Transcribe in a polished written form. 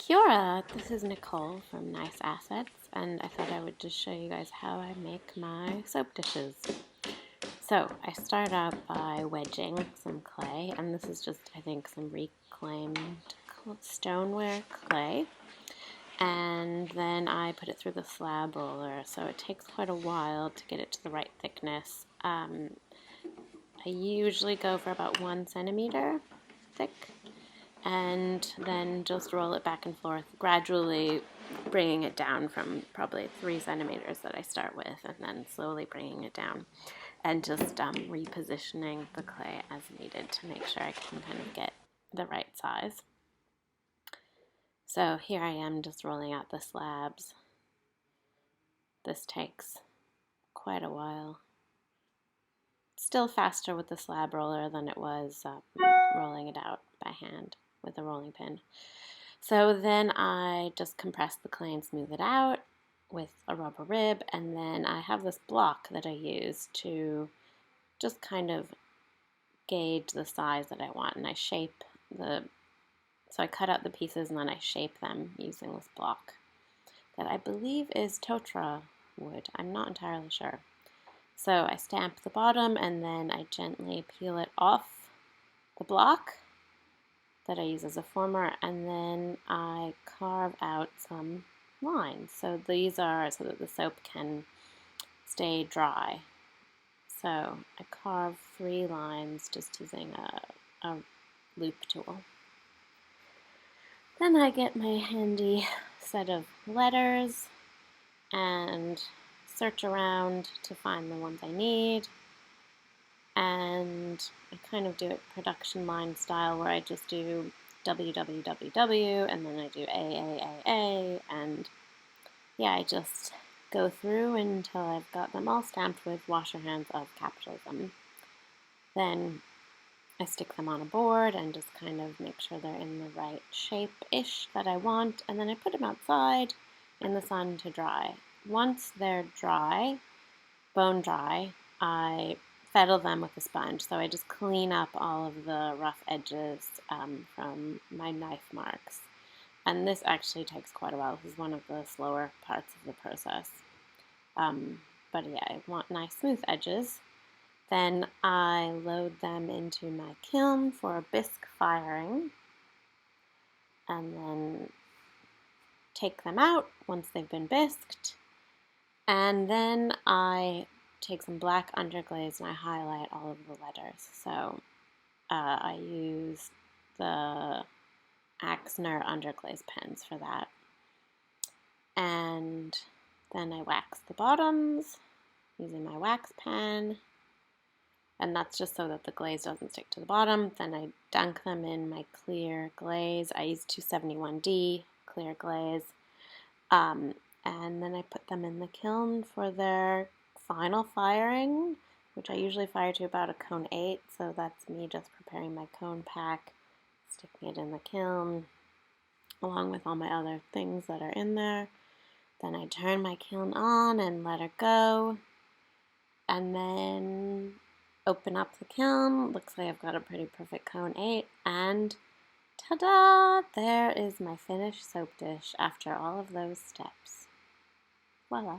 Kia ora, this is Nicole from Nice Assets, and I thought I would just show you guys how I make my soap dishes. So I start out by wedging some clay, and this is just, I think, some reclaimed stoneware clay. And then I put it through the slab roller, so it takes quite a while to get it to the right thickness. I usually go for about 1 centimeter thick, and then just roll it back and forth, gradually bringing it down from probably 3 centimeters that I start with, and then slowly bringing it down, and just repositioning the clay as needed to make sure I can kind of get the right size. So here I am just rolling out the slabs. This takes quite a while. Still faster with the slab roller than it was rolling it out by hand with a rolling pin. So then I just compress the clay and smooth it out with a rubber rib, and then I have this block that I use to just kind of gauge the size that I want, and I shape so I cut out the pieces and then I shape them using this block that I believe is totara wood. I'm not entirely sure. So I stamp the bottom and then I gently peel it off the block that I use as a former, and then I carve out some lines. So these are so that the soap can stay dry. So I carve 3 lines just using a loop tool. Then I get my handy set of letters and search around to find the ones I need. And I kind of do it production line style where I just do www and then I do AAAA, and yeah, I just go through until I've got them all stamped with washer hands of capitalism. Then I stick them on a board and just kind of make sure they're in the right shape-ish that I want, and then I put them outside in the sun to dry. Once they're dry, bone dry, I fettle them with a sponge. So I just clean up all of the rough edges from my knife marks. And this actually takes quite a while. This is one of the slower parts of the process. But yeah, I want nice smooth edges. Then I load them into my kiln for bisque firing, and then take them out once they've been bisqued. And then I take some black underglaze and I highlight all of the letters. So I use the Axner underglaze pens for that. And then I wax the bottoms using my wax pen. And that's just so that the glaze doesn't stick to the bottom. Then I dunk them in my clear glaze. I use 271D clear glaze. And then I put them in the kiln for their final firing, which I usually fire to about a cone 8. So that's me just preparing my cone pack, sticking it in the kiln, along with all my other things that are in there. Then I turn my kiln on and let her go. And then open up the kiln. Looks like I've got a pretty perfect cone 8, and ta-da! There is my finished soap dish after all of those steps. Voila!